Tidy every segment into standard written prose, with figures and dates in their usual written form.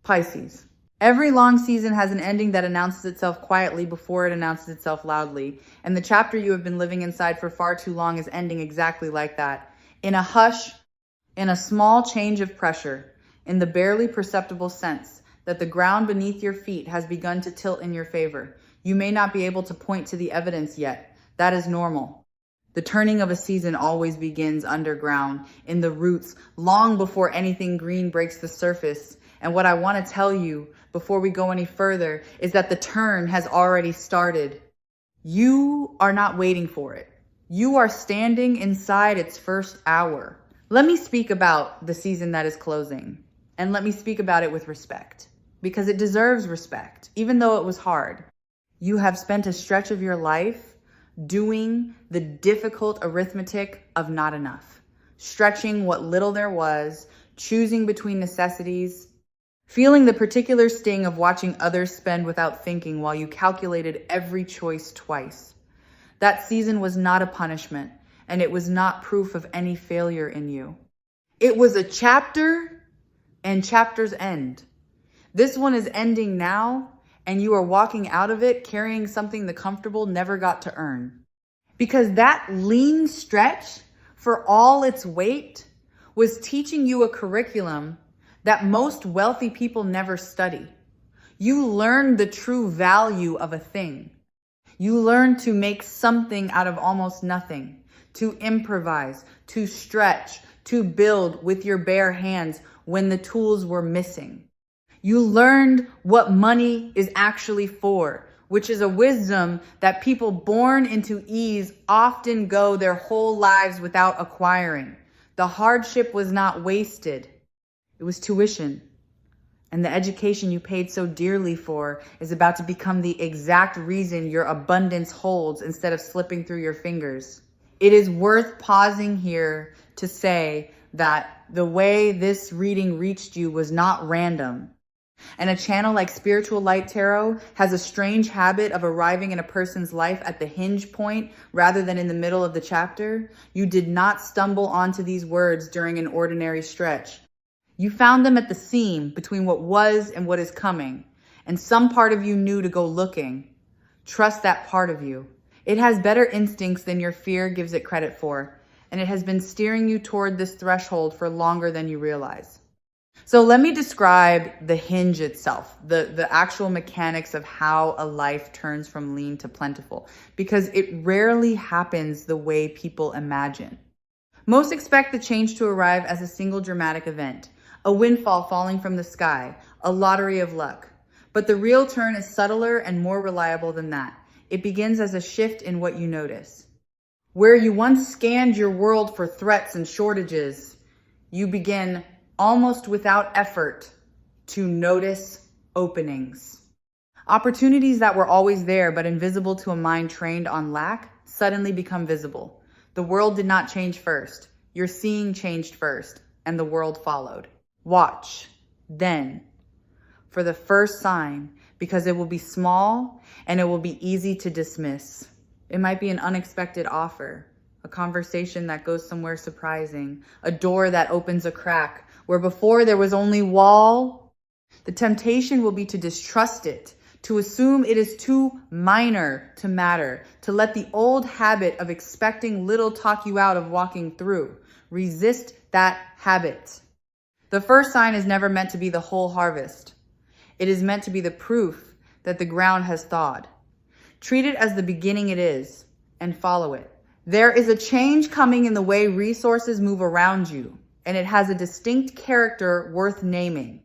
Pisces. Every long season has an ending that announces itself quietly before it announces itself loudly. And the chapter you have been living inside for far too long is ending exactly like that. In a hush, in a small change of pressure, in the barely perceptible sense that the ground beneath your feet has begun to tilt in your favor. You may not be able to point to the evidence yet. That is normal. The turning of a season always begins underground, in the roots, long before anything green breaks the surface. And what I want to tell you before we go any further is that the turn has already started. You are not waiting for it. You are standing inside its first hour. Let me speak about the season that is closing, and let me speak about it with respect, because it deserves respect, even though it was hard. You have spent a stretch of your life doing the difficult arithmetic of not enough, stretching what little there was, choosing between necessities, feeling the particular sting of watching others spend without thinking while you calculated every choice twice. That season was not a punishment, and it was not proof of any failure in you. It was a chapter, and chapters end. This one is ending now, and you are walking out of it carrying something the comfortable never got to earn. Because that lean stretch, for all its weight, was teaching you a curriculum that most wealthy people never study. You learned the true value of a thing. You learned to make something out of almost nothing, to improvise, to stretch, to build with your bare hands when the tools were missing. You learned what money is actually for, which is a wisdom that people born into ease often go their whole lives without acquiring. The hardship was not wasted. It was tuition. And the education you paid so dearly for is about to become the exact reason your abundance holds instead of slipping through your fingers. It is worth pausing here to say that the way this reading reached you was not random. And a channel like Spiritual Light Tarot has a strange habit of arriving in a person's life at the hinge point rather than in the middle of the chapter. You did not stumble onto these words during an ordinary stretch. You found them at the seam between what was and what is coming. And some part of you knew to go looking. Trust that part of you. It has better instincts than your fear gives it credit for. And it has been steering you toward this threshold for longer than you realize. So let me describe the hinge itself, the actual mechanics of how a life turns from lean to plentiful, because it rarely happens the way people imagine. Most expect the change to arrive as a single dramatic event, a windfall falling from the sky, a lottery of luck. But the real turn is subtler and more reliable than that. It begins as a shift in what you notice. Where you once scanned your world for threats and shortages, you begin almost without effort to notice openings. Opportunities that were always there but invisible to a mind trained on lack suddenly become visible. The world did not change first. Your seeing changed first, and the world followed. Watch, then, for the first sign, because it will be small and it will be easy to dismiss. It might be an unexpected offer, a conversation that goes somewhere surprising, a door that opens a crack where before there was only wall. The temptation will be to distrust it, to assume it is too minor to matter, to let the old habit of expecting little talk you out of walking through. Resist that habit. The first sign is never meant to be the whole harvest. It is meant to be the proof that the ground has thawed. Treat it as the beginning it is and follow it. There is a change coming in the way resources move around you, and it has a distinct character worth naming.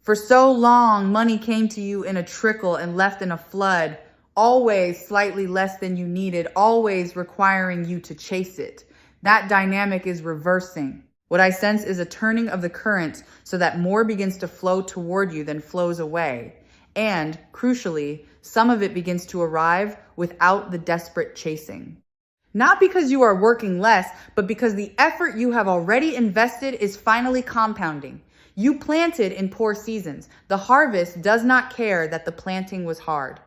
For so long, money came to you in a trickle and left in a flood, always slightly less than you needed, always requiring you to chase it. That dynamic is reversing. What I sense is a turning of the current so that more begins to flow toward you than flows away. And, crucially, some of it begins to arrive without the desperate chasing. Not because you are working less, but because the effort you have already invested is finally compounding. You planted in poor seasons. The harvest does not care that the planting was hard.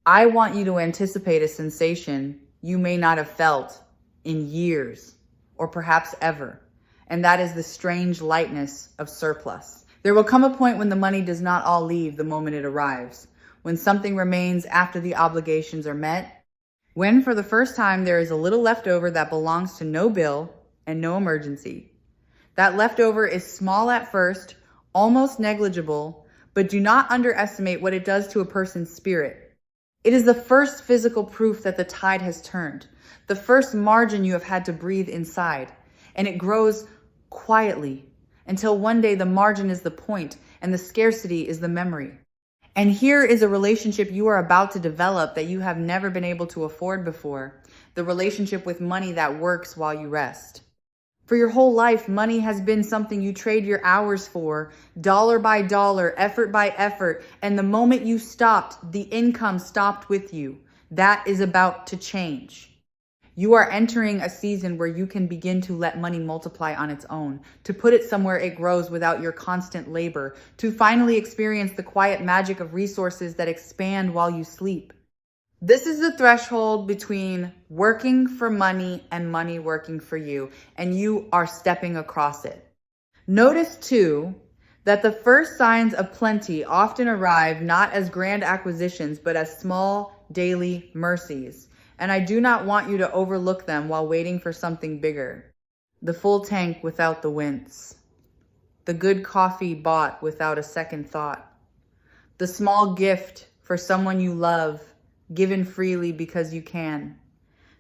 I want you to anticipate a sensation you may not have felt in years, or perhaps ever. And that is the strange lightness of surplus. There will come a point when the money does not all leave the moment it arrives, when something remains after the obligations are met, when for the first time there is a little left over that belongs to no bill and no emergency. That leftover is small at first, almost negligible, but do not underestimate what it does to a person's spirit. It is the first physical proof that the tide has turned, the first margin you have had to breathe inside, and it grows quietly until one day the margin is the point and the scarcity is the memory. And here is a relationship you are about to develop that you have never been able to afford before, the relationship with money that works while you rest. For your whole life, money has been something you trade your hours for, dollar by dollar, effort by effort, and the moment you stopped, the income stopped with you. That is about to change. You are entering a season where you can begin to let money multiply on its own, to put it somewhere it grows without your constant labor, to finally experience the quiet magic of resources that expand while you sleep. This is the threshold between working for money and money working for you, and you are stepping across it. Notice too that the first signs of plenty often arrive not as grand acquisitions, but as small daily mercies. And I do not want you to overlook them while waiting for something bigger. The full tank without the wince. The good coffee bought without a second thought. The small gift for someone you love, given freely because you can.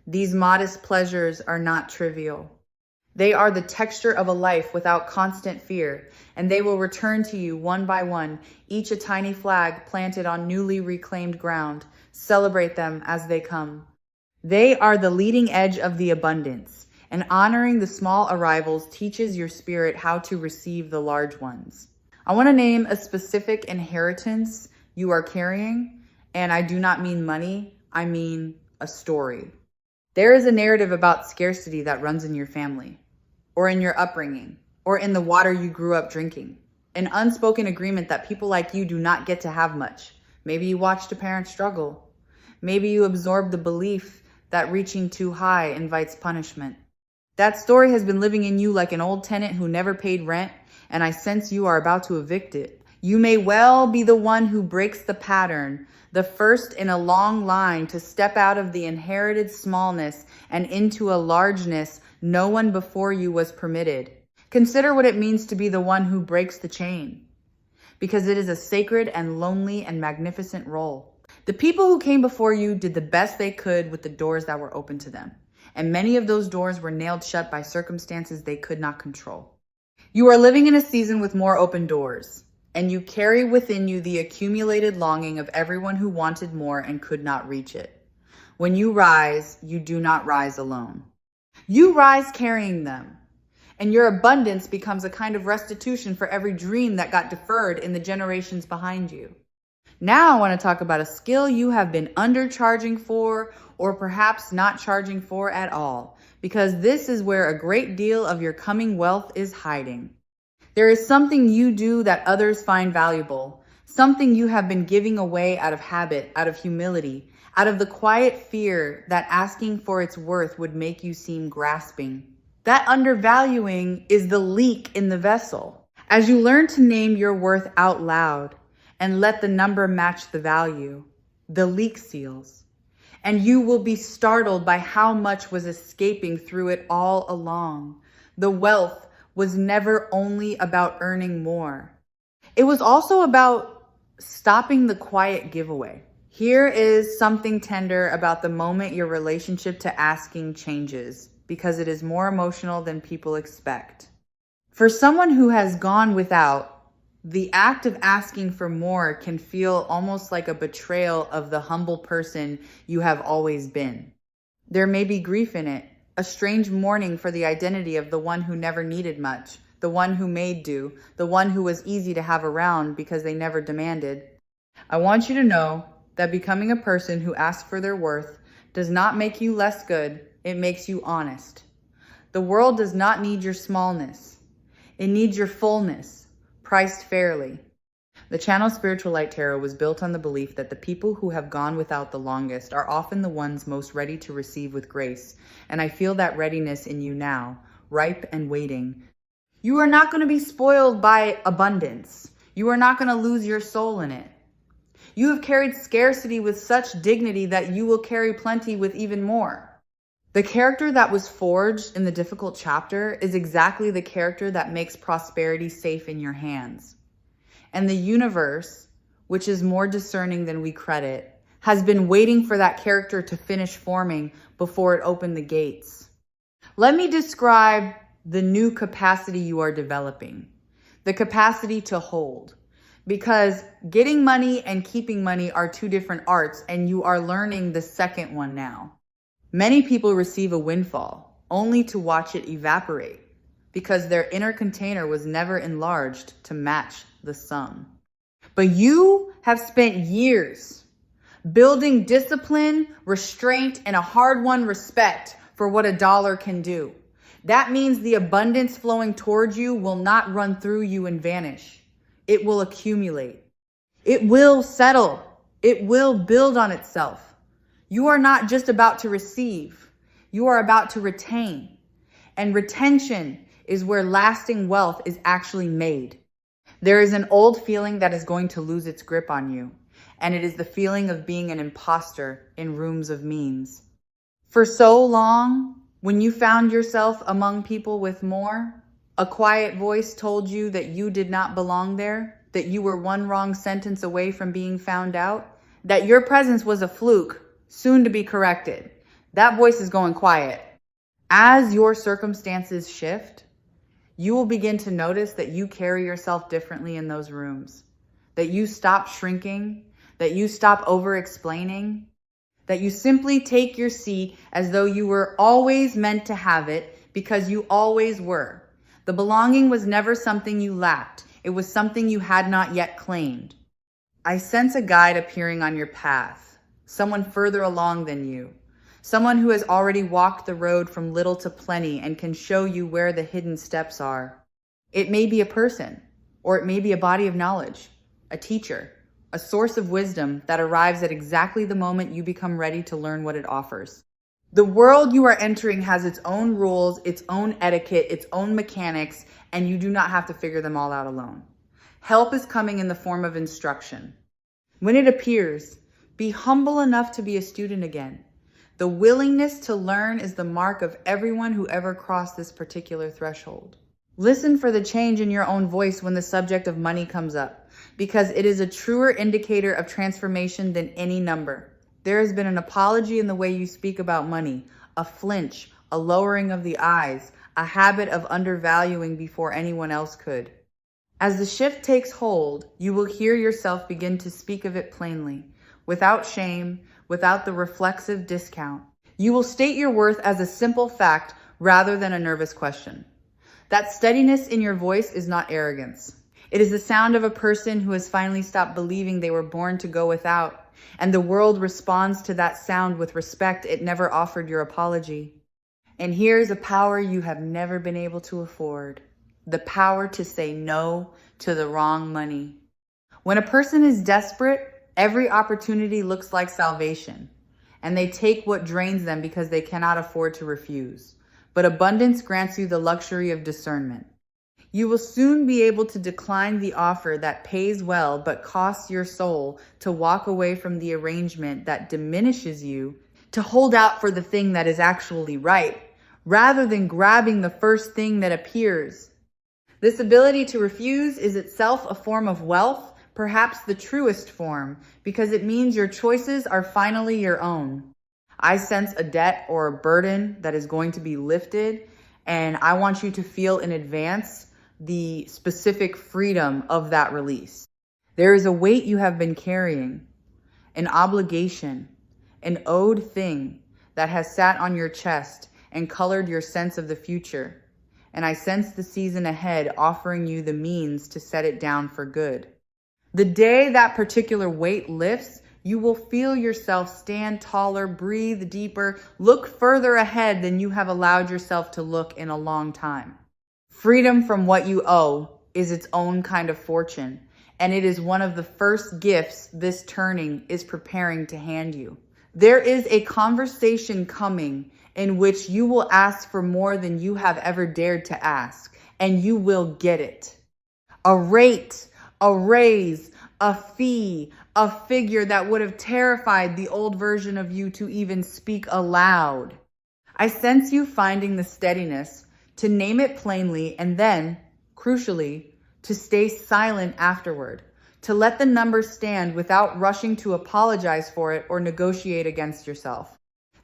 These modest pleasures are not trivial. They are the texture of a life without constant fear, and they will return to you one by one, each a tiny flag planted on newly reclaimed ground. Celebrate them as they come. They are the leading edge of the abundance, and honoring the small arrivals teaches your spirit how to receive the large ones. I want to name a specific inheritance you are carrying. And I do not mean money, I mean a story. There is a narrative about scarcity that runs in your family, or in your upbringing, or in the water you grew up drinking. An unspoken agreement that people like you do not get to have much. Maybe you watched a parent struggle. Maybe you absorbed the belief that reaching too high invites punishment. That story has been living in you like an old tenant who never paid rent, and I sense you are about to evict it. You may well be the one who breaks the pattern, the first in a long line to step out of the inherited smallness and into a largeness no one before you was permitted. Consider what it means to be the one who breaks the chain, because it is a sacred and lonely and magnificent role. The people who came before you did the best they could with the doors that were open to them, and many of those doors were nailed shut by circumstances they could not control. You are living in a season with more open doors, and you carry within you the accumulated longing of everyone who wanted more and could not reach it. When you rise, you do not rise alone. You rise carrying them, and your abundance becomes a kind of restitution for every dream that got deferred in the generations behind you. Now I want to talk about a skill you have been undercharging for, or perhaps not charging for at all, because this is where a great deal of your coming wealth is hiding. There is something you do that others find valuable, something you have been giving away out of habit, out of humility, out of the quiet fear that asking for its worth would make you seem grasping. That undervaluing is the leak in the vessel. As you learn to name your worth out loud and let the number match the value, the leak seals, and you will be startled by how much was escaping through it all along. The wealth was never only about earning more. It was also about stopping the quiet giveaway. Here is something tender about the moment your relationship to asking changes, because it is more emotional than people expect. For someone who has gone without, the act of asking for more can feel almost like a betrayal of the humble person you have always been. There may be grief in it, a strange mourning for the identity of the one who never needed much, the one who made do, the one who was easy to have around because they never demanded. I want you to know that becoming a person who asks for their worth does not make you less good, it makes you honest. The world does not need your smallness. It needs your fullness, priced fairly. The channel Spiritual Light Tarot was built on the belief that the people who have gone without the longest are often the ones most ready to receive with grace, and I feel that readiness in you now, ripe and waiting. You are not going to be spoiled by abundance. You are not going to lose your soul in it. You have carried scarcity with such dignity that you will carry plenty with even more. The character that was forged in the difficult chapter is exactly the character that makes prosperity safe in your hands. And the universe, which is more discerning than we credit, has been waiting for that character to finish forming before it opened the gates. Let me describe the new capacity you are developing, the capacity to hold. Because getting money and keeping money are two different arts, and you are learning the second one now. Many people receive a windfall only to watch it evaporate because their inner container was never enlarged to match the sum. But you have spent years building discipline, restraint, and a hard-won respect for what a dollar can do. That means the abundance flowing towards you will not run through you and vanish. It will accumulate. It will settle. It will build on itself. You are not just about to receive. You are about to retain. And retention is where lasting wealth is actually made. There is an old feeling that is going to lose its grip on you. And it is the feeling of being an imposter in rooms of means. For so long, when you found yourself among people with more, a quiet voice told you that you did not belong there, that you were one wrong sentence away from being found out, that your presence was a fluke, soon to be corrected. That voice is going quiet. As your circumstances shift, you will begin to notice that you carry yourself differently in those rooms, that you stop shrinking, that you stop over-explaining, that you simply take your seat as though you were always meant to have it because you always were. The belonging was never something you lacked. It was something you had not yet claimed. I sense a guide appearing on your path, someone further along than you, someone who has already walked the road from little to plenty and can show you where the hidden steps are. It may be a person, or it may be a body of knowledge, a teacher, a source of wisdom that arrives at exactly the moment you become ready to learn what it offers. The world you are entering has its own rules, its own etiquette, its own mechanics, and you do not have to figure them all out alone. Help is coming in the form of instruction. When it appears, be humble enough to be a student again. The willingness to learn is the mark of everyone who ever crossed this particular threshold. Listen for the change in your own voice when the subject of money comes up, because it is a truer indicator of transformation than any number. There has been an apology in the way you speak about money, a flinch, a lowering of the eyes, a habit of undervaluing before anyone else could. As the shift takes hold, you will hear yourself begin to speak of it plainly, without shame, without the reflexive discount. You will state your worth as a simple fact rather than a nervous question. That steadiness in your voice is not arrogance. It is the sound of a person who has finally stopped believing they were born to go without, and the world responds to that sound with respect it never offered your apology. And here's a power you have never been able to afford. The power to say no to the wrong money. When a person is desperate, every opportunity looks like salvation, and they take what drains them because they cannot afford to refuse. But abundance grants you the luxury of discernment. You will soon be able to decline the offer that pays well but costs your soul, to walk away from the arrangement that diminishes you, to hold out for the thing that is actually right, rather than grabbing the first thing that appears. This ability to refuse is itself a form of wealth, perhaps the truest form, because it means your choices are finally your own. I sense a debt or a burden that is going to be lifted, and I want you to feel in advance the specific freedom of that release. There is a weight you have been carrying, an obligation, an owed thing that has sat on your chest and colored your sense of the future. And I sense the season ahead offering you the means to set it down for good. The day that particular weight lifts, you will feel yourself stand taller, breathe deeper, look further ahead than you have allowed yourself to look in a long time. Freedom from what you owe is its own kind of fortune, and it is one of the first gifts this turning is preparing to hand you. There is a conversation coming in which you will ask for more than you have ever dared to ask, and you will get it. A rate, a raise, a fee, a figure that would have terrified the old version of you to even speak aloud. I sense you finding the steadiness to name it plainly and then, crucially, to stay silent afterward, to let the number stand without rushing to apologize for it or negotiate against yourself.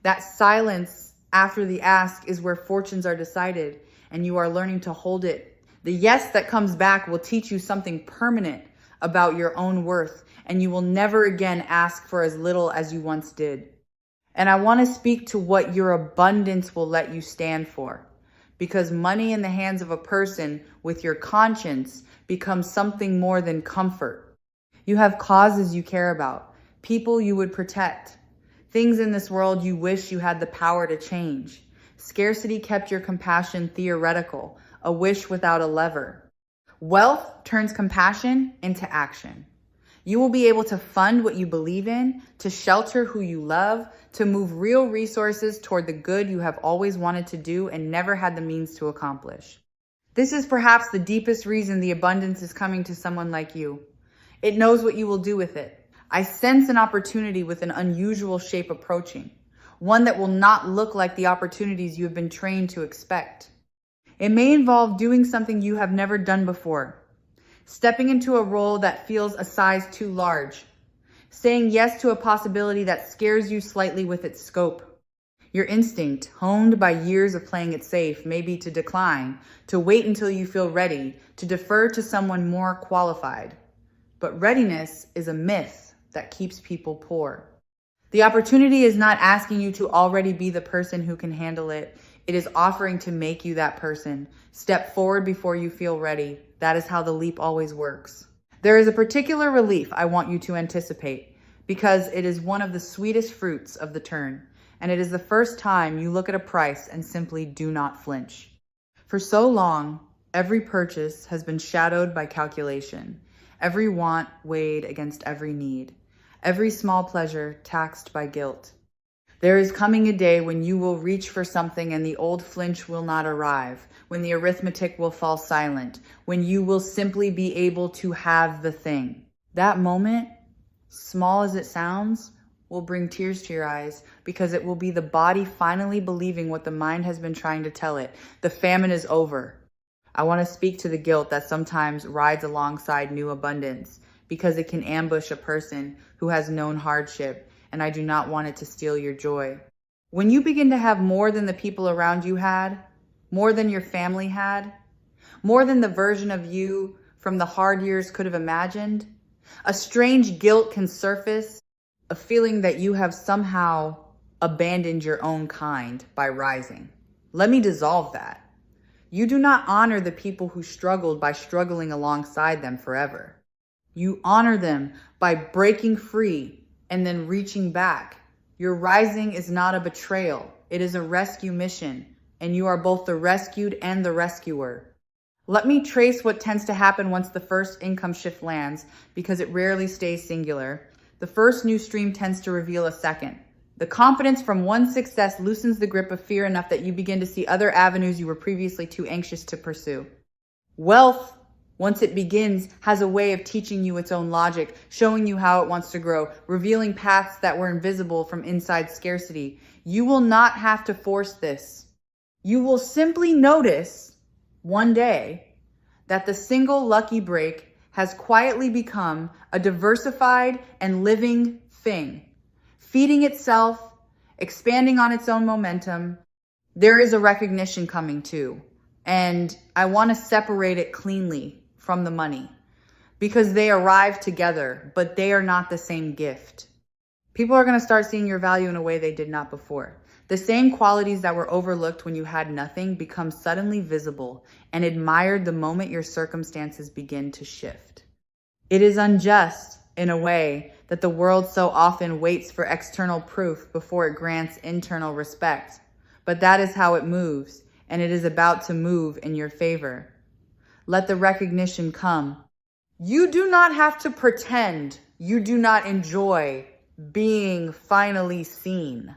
That silence after the ask is where fortunes are decided, and you are learning to hold it. The yes that comes back will teach you something permanent about your own worth, and you will never again ask for as little as you once did. And I want to speak to what your abundance will let you stand for, because money in the hands of a person with your conscience becomes something more than comfort. You have causes you care about, people you would protect, things in this world you wish you had the power to change. Scarcity kept your compassion theoretical, a wish without a lever. Wealth turns compassion into action. You will be able to fund what you believe in, to shelter who you love, to move real resources toward the good you have always wanted to do and never had the means to accomplish. This is perhaps the deepest reason the abundance is coming to someone like you. It knows what you will do with it. I sense an opportunity with an unusual shape approaching, one that will not look like the opportunities you have been trained to expect. It may involve doing something you have never done before, stepping into a role that feels a size too large, saying yes to a possibility that scares you slightly with its scope. Your instinct, honed by years of playing it safe, may be to decline, to wait until you feel ready, to defer to someone more qualified. But readiness is a myth that keeps people poor. The opportunity is not asking you to already be the person who can handle it. It is offering to make you that person. Step forward before you feel ready. That is how the leap always works. There is a particular relief I want you to anticipate because it is one of the sweetest fruits of the turn, and it is the first time you look at a price and simply do not flinch. For so long, every purchase has been shadowed by calculation, every want weighed against every need, every small pleasure taxed by guilt. There is coming a day when you will reach for something and the old flinch will not arrive, when the arithmetic will fall silent, when you will simply be able to have the thing. That moment, small as it sounds, will bring tears to your eyes because it will be the body finally believing what the mind has been trying to tell it. The famine is over. I want to speak to the guilt that sometimes rides alongside new abundance because it can ambush a person who has known hardship, and I do not want it to steal your joy. When you begin to have more than the people around you had, more than your family had, more than the version of you from the hard years could have imagined, a strange guilt can surface, a feeling that you have somehow abandoned your own kind by rising. Let me dissolve that. You do not honor the people who struggled by struggling alongside them forever. You honor them by breaking free and then reaching back. Your rising is not a betrayal. It is a rescue mission, and you are both the rescued and the rescuer. Let me trace what tends to happen once the first income shift lands, because it rarely stays singular. The first new stream tends to reveal a second. The confidence from one success loosens the grip of fear enough that you begin to see other avenues you were previously too anxious to pursue. Wealth, once it begins, has a way of teaching you its own logic, showing you how it wants to grow, revealing paths that were invisible from inside scarcity. You will not have to force this. You will simply notice one day that the single lucky break has quietly become a diversified and living thing, feeding itself, expanding on its own momentum. There is a recognition coming too, and I want to separate it cleanly from the money because they arrive together, but they are not the same gift. People are going to start seeing your value in a way they did not before. The same qualities that were overlooked when you had nothing become suddenly visible and admired the moment your circumstances begin to shift. It is unjust, in a way, that the world so often waits for external proof before it grants internal respect. But that is how it moves, and it is about to move in your favor. Let the recognition come. You do not have to pretend you do not enjoy being finally seen.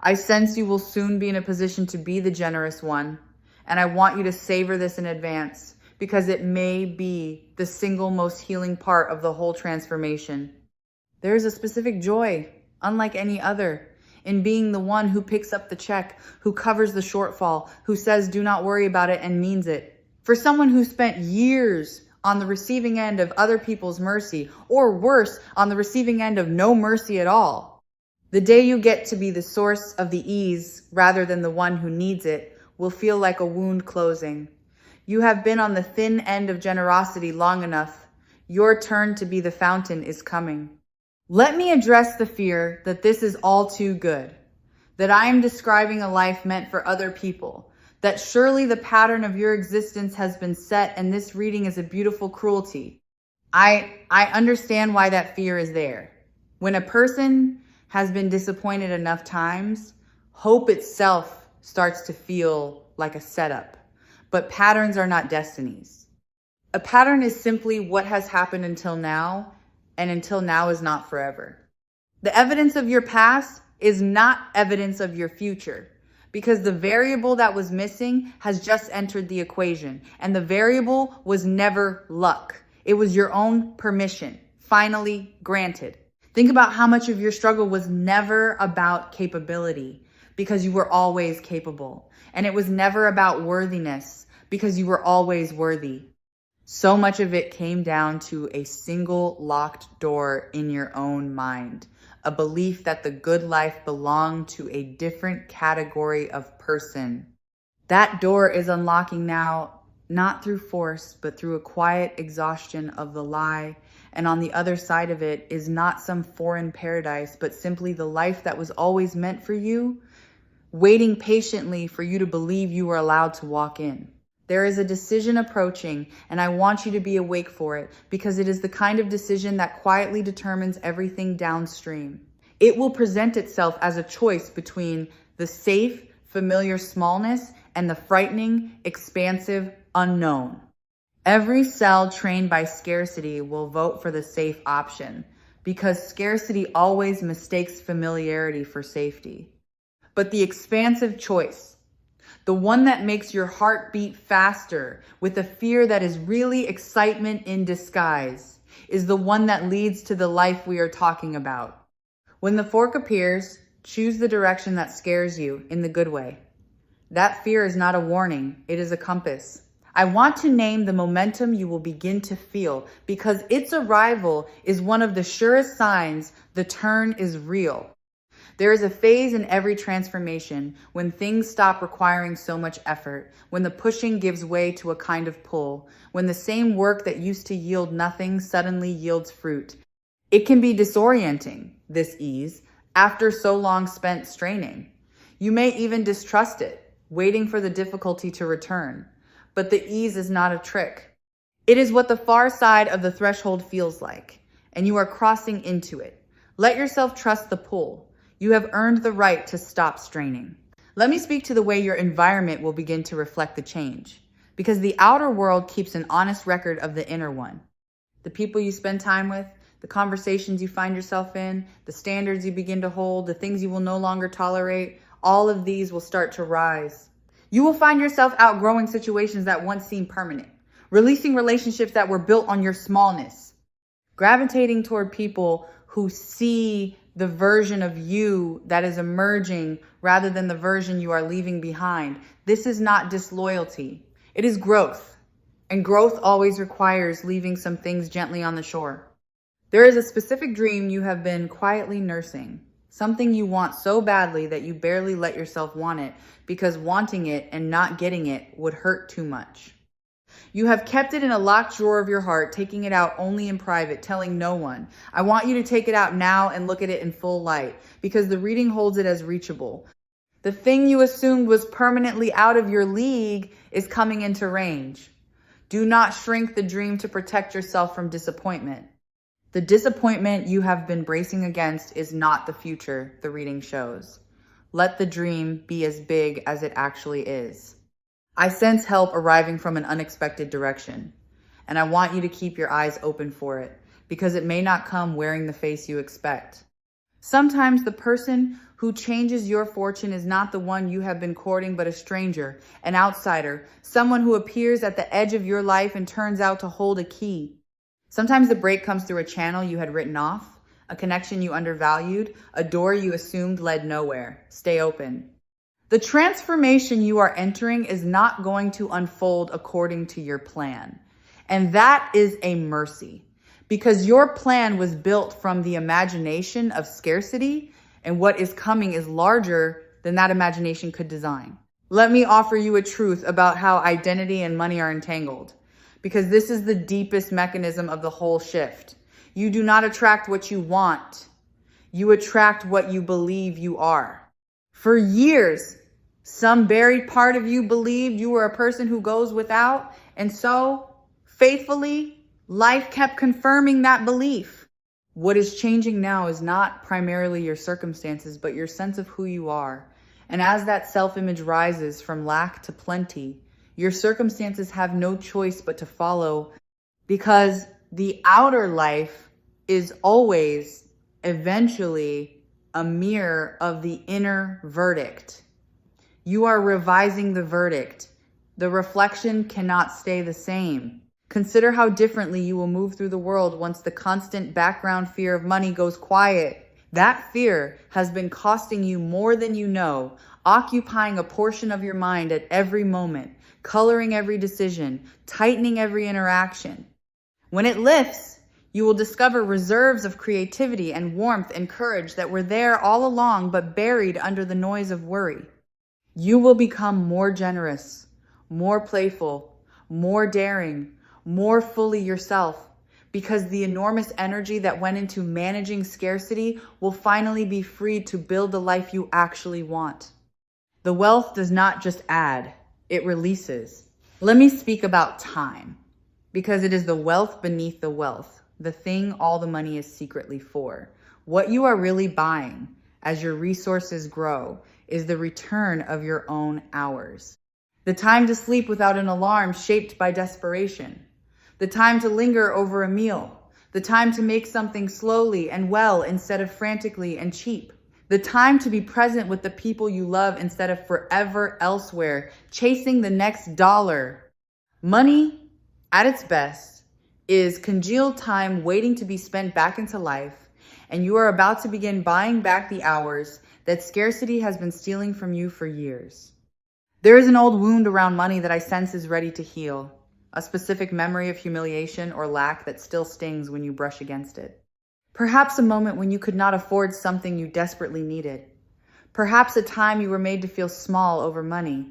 I sense you will soon be in a position to be the generous one, And I want you to savor this in advance because it may be the single most healing part of the whole transformation. There is a specific joy, unlike any other, in being the one who picks up the check, who covers the shortfall, who says, do not worry about it and means it. For someone who spent years on the receiving end of other people's mercy, or worse, on the receiving end of no mercy at all. The day you get to be the source of the ease rather than the one who needs it will feel like a wound closing. You have been on the thin end of generosity long enough. Your turn to be the fountain is coming. Let me address the fear that this is all too good, that I am describing a life meant for other people, that surely the pattern of your existence has been set and this reading is a beautiful cruelty. I understand why that fear is there. When a person has been disappointed enough times, hope itself starts to feel like a setup. But patterns are not destinies. A pattern is simply what has happened until now, and until now is not forever. The evidence of your past is not evidence of your future, because the variable that was missing has just entered the equation, and the variable was never luck. It was your own permission, finally granted. Think about how much of your struggle was never about capability, because you were always capable. And it was never about worthiness, because you were always worthy. So much of it came down to a single locked door in your own mind, a belief that the good life belonged to a different category of person. That door is unlocking now, not through force, but through a quiet exhaustion of the lie. And on the other side of it is not some foreign paradise, but simply the life that was always meant for you, waiting patiently for you to believe you were allowed to walk in. There is a decision approaching, and I want you to be awake for it, because it is the kind of decision that quietly determines everything downstream. It will present itself as a choice between the safe, familiar smallness and the frightening, expansive unknown. Every cell trained by scarcity will vote for the safe option, because scarcity always mistakes familiarity for safety. But the expansive choice, the one that makes your heart beat faster with a fear that is really excitement in disguise, is the one that leads to the life we are talking about. When the fork appears, choose the direction that scares you in the good way. That fear is not a warning, it is a compass. I want to name the momentum you will begin to feel, because its arrival is one of the surest signs the turn is real. There is a phase in every transformation when things stop requiring so much effort, when the pushing gives way to a kind of pull, when the same work that used to yield nothing suddenly yields fruit. It can be disorienting, this ease, after so long spent straining. You may even distrust it, waiting for the difficulty to return. But the ease is not a trick. It is what the far side of the threshold feels like, and you are crossing into it. Let yourself trust the pull. You have earned the right to stop straining. Let me speak to the way your environment will begin to reflect the change, because the outer world keeps an honest record of the inner one. The people you spend time with, the conversations you find yourself in, the standards you begin to hold, the things you will no longer tolerate, all of these will start to rise. You will find yourself outgrowing situations that once seemed permanent, releasing relationships that were built on your smallness, gravitating toward people who see the version of you that is emerging rather than the version you are leaving behind. This is not disloyalty. It is growth. And growth always requires leaving some things gently on the shore. There is a specific dream you have been quietly nursing. Something you want so badly that you barely let yourself want it, because wanting it and not getting it would hurt too much. You have kept it in a locked drawer of your heart, taking it out only in private, telling no one. I want you to take it out now and look at it in full light, because the reading holds it as reachable. The thing you assumed was permanently out of your league is coming into range. Do not shrink the dream to protect yourself from disappointment. The disappointment you have been bracing against is not the future, the reading shows. Let the dream be as big as it actually is. I sense help arriving from an unexpected direction, and I want you to keep your eyes open for it, because it may not come wearing the face you expect. Sometimes the person who changes your fortune is not the one you have been courting, but a stranger, an outsider, someone who appears at the edge of your life and turns out to hold a key. Sometimes the break comes through a channel you had written off, a connection you undervalued, a door you assumed led nowhere. Stay open. The transformation you are entering is not going to unfold according to your plan. And that is a mercy, because your plan was built from the imagination of scarcity, and what is coming is larger than that imagination could design. Let me offer you a truth about how identity and money are entangled, because this is the deepest mechanism of the whole shift. You do not attract what you want. You attract what you believe you are. For years, some buried part of you believed you were a person who goes without, and so faithfully, life kept confirming that belief. What is changing now is not primarily your circumstances, but your sense of who you are. And as that self-image rises from lack to plenty, your circumstances have no choice but to follow, because the outer life is always, eventually, a mirror of the inner verdict. You are revising the verdict. The reflection cannot stay the same. Consider how differently you will move through the world once the constant background fear of money goes quiet. That fear has been costing you more than you know, occupying a portion of your mind at every moment, coloring every decision, tightening every interaction. When it lifts, you will discover reserves of creativity and warmth and courage that were there all along but buried under the noise of worry. You will become more generous, more playful, more daring, more fully yourself, because the enormous energy that went into managing scarcity will finally be freed to build the life you actually want. The wealth does not just add, it releases. Let me speak about time, because it is the wealth beneath the wealth, the thing all the money is secretly for. What you are really buying as your resources grow is the return of your own hours. The time to sleep without an alarm shaped by desperation. The time to linger over a meal. The time to make something slowly and well instead of frantically and cheap. The time to be present with the people you love instead of forever elsewhere, chasing the next dollar. Money, at its best, is congealed time waiting to be spent back into life, and you are about to begin buying back the hours that scarcity has been stealing from you for years. There is an old wound around money that I sense is ready to heal. A specific memory of humiliation or lack that still stings when you brush against it. Perhaps a moment when you could not afford something you desperately needed. Perhaps a time you were made to feel small over money.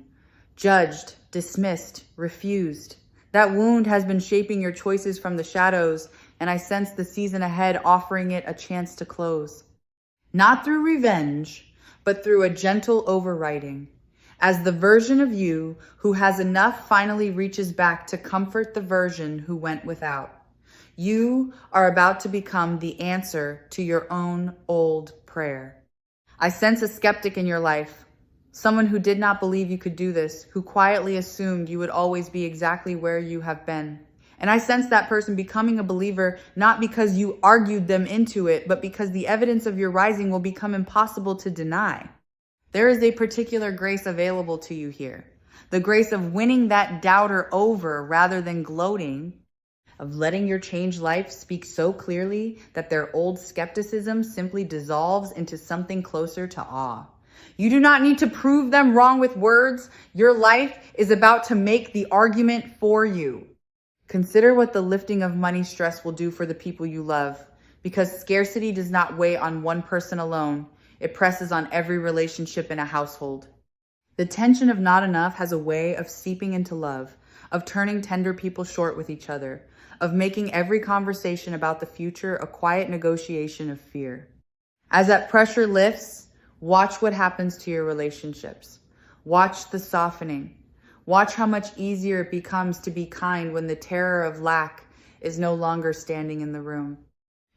Judged, dismissed, refused. That wound has been shaping your choices from the shadows, and I sense the season ahead offering it a chance to close. Not through revenge, but through a gentle overwriting. As the version of you who has enough finally reaches back to comfort the version who went without. You are about to become the answer to your own old prayer. I sense a skeptic in your life, someone who did not believe you could do this, who quietly assumed you would always be exactly where you have been. And I sense that person becoming a believer, not because you argued them into it, but because the evidence of your rising will become impossible to deny. There is a particular grace available to you here. The grace of winning that doubter over rather than gloating, of letting your changed life speak so clearly that their old skepticism simply dissolves into something closer to awe. You do not need to prove them wrong with words. Your life is about to make the argument for you. Consider what the lifting of money stress will do for the people you love, because scarcity does not weigh on one person alone. It presses on every relationship in a household. The tension of not enough has a way of seeping into love, of turning tender people short with each other, of making every conversation about the future a quiet negotiation of fear. As that pressure lifts, watch what happens to your relationships. Watch the softening. Watch how much easier it becomes to be kind when the terror of lack is no longer standing in the room.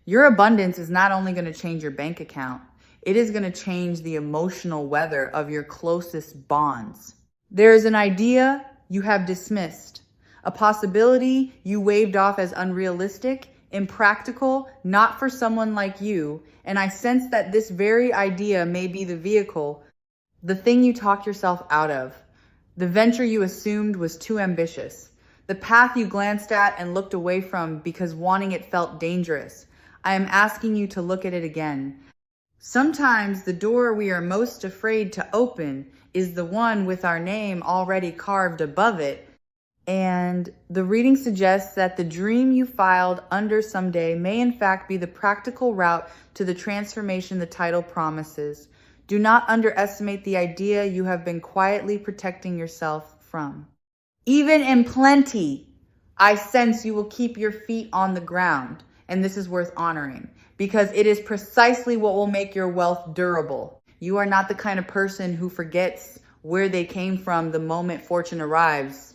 Your abundance is not only going to change your bank account, it is going to change the emotional weather of your closest bonds. There is an idea you have dismissed, a possibility you waved off as unrealistic, impractical, not for someone like you, and I sense that this very idea may be the vehicle, the thing you talked yourself out of. The venture you assumed was too ambitious. The path you glanced at and looked away from because wanting it felt dangerous. I am asking you to look at it again. Sometimes the door we are most afraid to open is the one with our name already carved above it. And the reading suggests that the dream you filed under someday may in fact be the practical route to the transformation the title promises. Do not underestimate the idea you have been quietly protecting yourself from. Even in plenty, I sense you will keep your feet on the ground, and this is worth honoring because it is precisely what will make your wealth durable. You are not the kind of person who forgets where they came from the moment fortune arrives.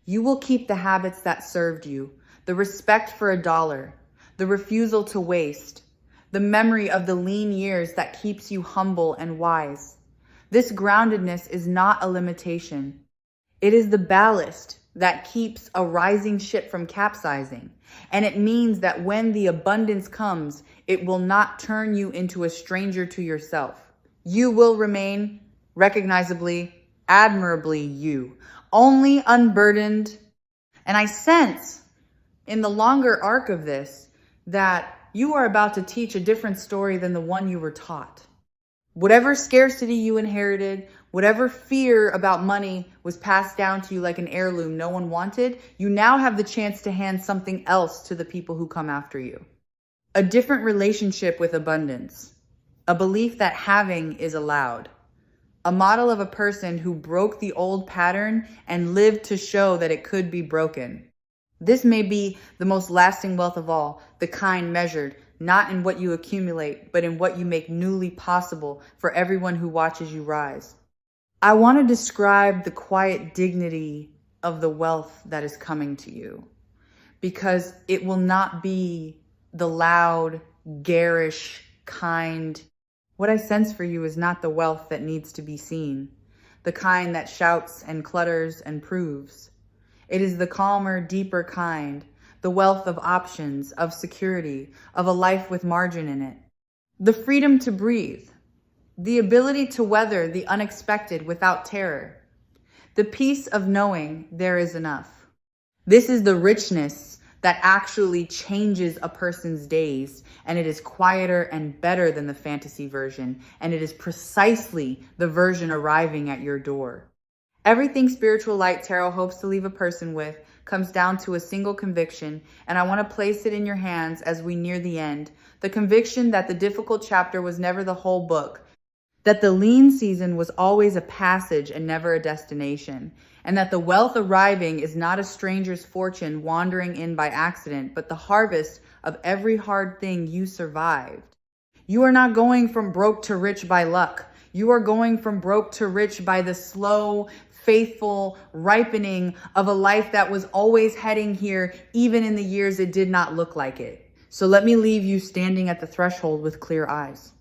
You will keep the habits that served you, the respect for a dollar, the refusal to waste, the memory of the lean years that keeps you humble and wise. This groundedness is not a limitation. It is the ballast that keeps a rising ship from capsizing. And it means that when the abundance comes, it will not turn you into a stranger to yourself. You will remain recognizably, admirably you, only unburdened. And I sense in the longer arc of this that you are about to teach a different story than the one you were taught. Whatever scarcity you inherited, whatever fear about money was passed down to you like an heirloom no one wanted, you now have the chance to hand something else to the people who come after you. A different relationship with abundance. A belief that having is allowed. A model of a person who broke the old pattern and lived to show that it could be broken. This may be the most lasting wealth of all, the kind measured, not in what you accumulate, but in what you make newly possible for everyone who watches you rise. I want to describe the quiet dignity of the wealth that is coming to you, because it will not be the loud, garish, kind. What I sense for you is not the wealth that needs to be seen, the kind that shouts and clutters and proves. It is the calmer, deeper kind, the wealth of options, of security, of a life with margin in it. The freedom to breathe, the ability to weather the unexpected without terror, the peace of knowing there is enough. This is the richness that actually changes a person's days, and it is quieter and better than the fantasy version, and it is precisely the version arriving at your door. Everything Spiritual Light Tarot hopes to leave a person with comes down to a single conviction, and I want to place it in your hands as we near the end. The conviction that the difficult chapter was never the whole book, that the lean season was always a passage and never a destination, and that the wealth arriving is not a stranger's fortune wandering in by accident, but the harvest of every hard thing you survived. You are not going from broke to rich by luck. You are going from broke to rich by the slow, faithful ripening of a life that was always heading here, even in the years it did not look like it. So let me leave you standing at the threshold with clear eyes.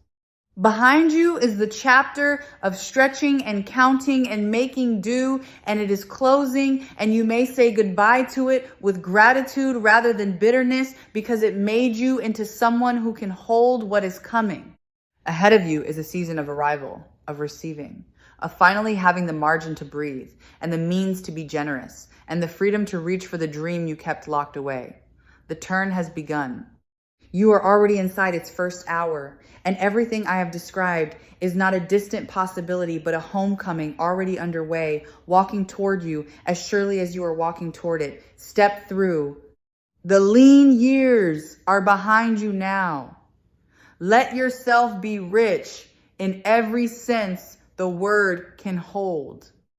Behind you is the chapter of stretching and counting and making do, and it is closing, and you may say goodbye to it with gratitude rather than bitterness, because it made you into someone who can hold what is coming. Ahead of you is a season of arrival, of receiving, of finally having the margin to breathe, and the means to be generous, and the freedom to reach for the dream you kept locked away. The turn has begun. You are already inside its first hour, and everything I have described is not a distant possibility, but a homecoming already underway, walking toward you as surely as you are walking toward it. Step through. The lean years are behind you now. Let yourself be rich in every sense the word can hold.